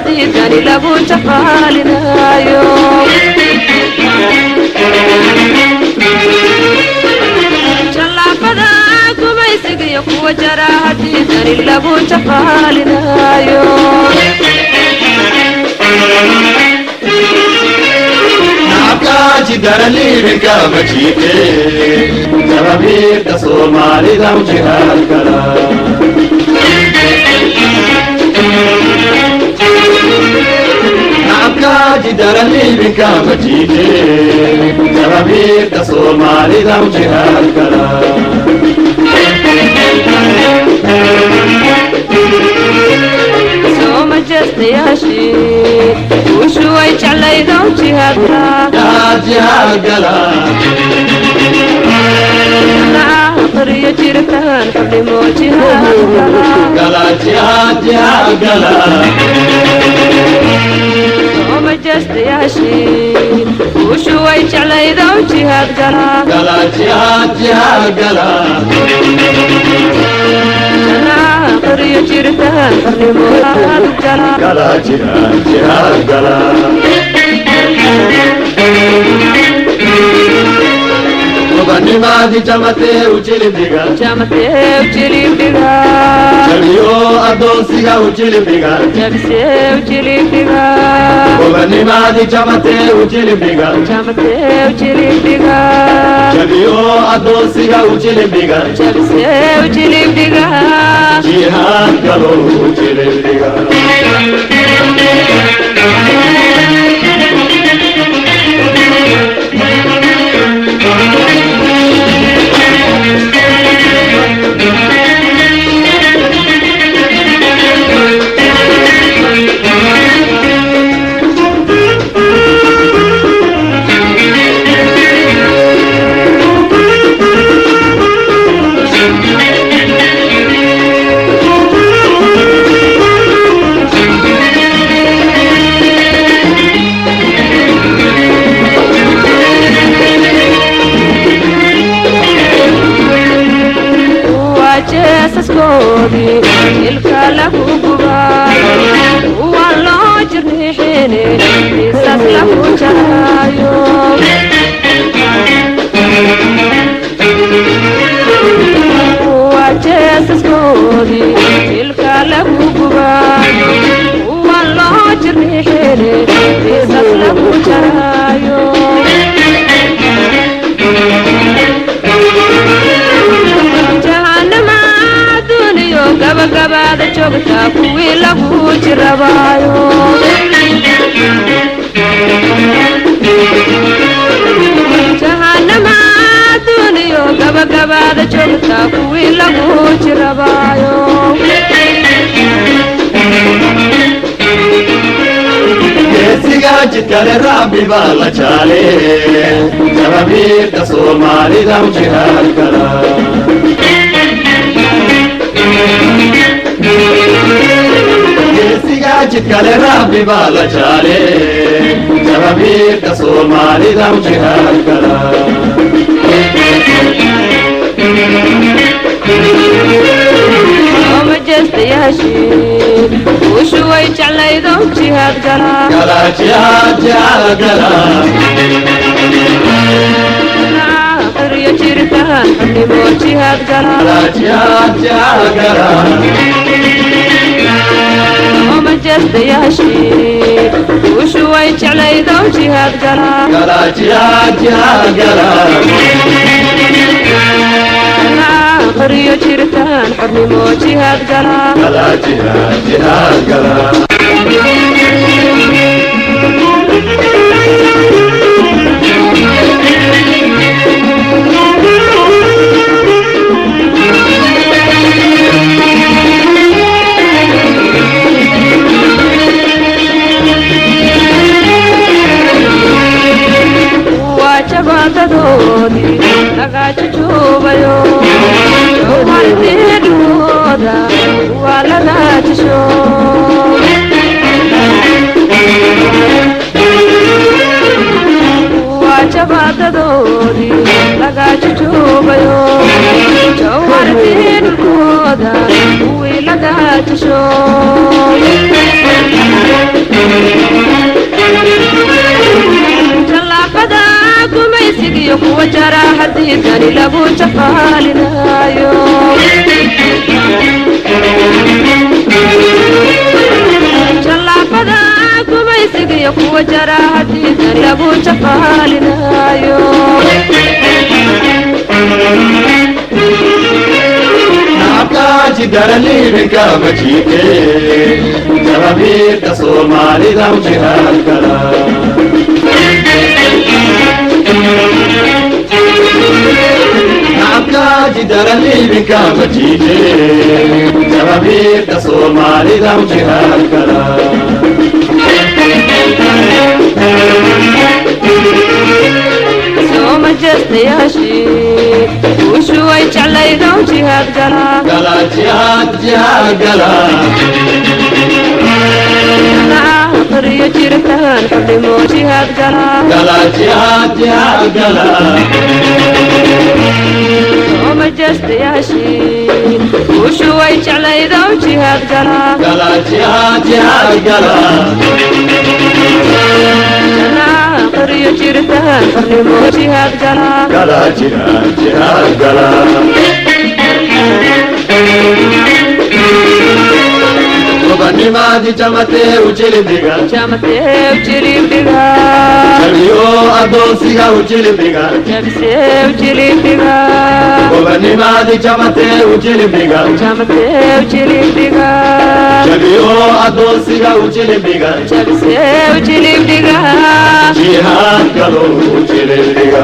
diidani lagu jaqaalinayo jallaafada gumaysigiyo kuwa jaraha diidani lagu jaqaalinayo جدرليبك بجيتي جربير تصور مالي دم جهاد كلام جدرليبك بجيتي جربير تصور مالي دم جهاد كلام جستياشي وشوي جعلي ذو جهادنا جهاد قلا قرية جيرتان حبلي مو جهاد قلا جهاد قلا وما جستياشي وشوي جعلي ذو جهاد قلا جهاد قلا قرية جيرتان حبلي مو جهاد قلا جهاد قلا وبني مادي جمتي وجلي بيغا جليو أدوسيغا وجلي بيغا وبني مادي جمتي وجلي بيغا جليو أدوسيغا وجلي بيغا جهاد قالو وجلي بيغا gabagabada joogta kuwii lagu jirabayo jahannama duniyo gabagabada joogta kuwii lagu jirabayo geesiga jidkale rabbi baa la jaale jarabiirka soomaalida jihaad kala geesiga jidkale rabbi baa la jaale jarabiirka soomaalida jihaad kala وشوي جعليدهم جهاد قلا جهاد قلا قرية جيرتان حنمو جهاد قلا جهاد قلا وما جست يا شيخ وشوي جعليدهم جهاد قلا جهاد قلا قرية جيرتان حنمو جهاد قلا جهاد قلا وجبادودي نغاجوبايو وارتيدودا ولا ناجشو وجبادودي نغاجوبايو وارتيدودا ولا ناجشو kuwa jaraaxadiidani lagu jaqaalinaayo jallaafada gumaysigiyo kuwa jaraaxadiidani lagu jaqaalinaayo nacabkaaji daraliibinka majiike jababiirka soomaalidam jihaad gala nacabkaaji daraliibinka majiike jababiirka soomaalidam jihaad gala sooma jeestayaashii guushu way jeclaydow jihaad gala gala jihaad gala aqriyo jiritaan xubnimo jihaad gala gala jihaad gala sooma jeestayaashii guushu way jeclaydow jihaad gala gala jihaad gala aqriyo jiritaan xubnimo jihaad gala gala jihaad gala gobanimaadi jamatee ujilibdhiga jabiyo adoonsiga ujilibdhiga gobanimaadi jamatee ujilibdhiga jabiyo adoonsiga ujilibdhiga jihaad galo ujilibdhiga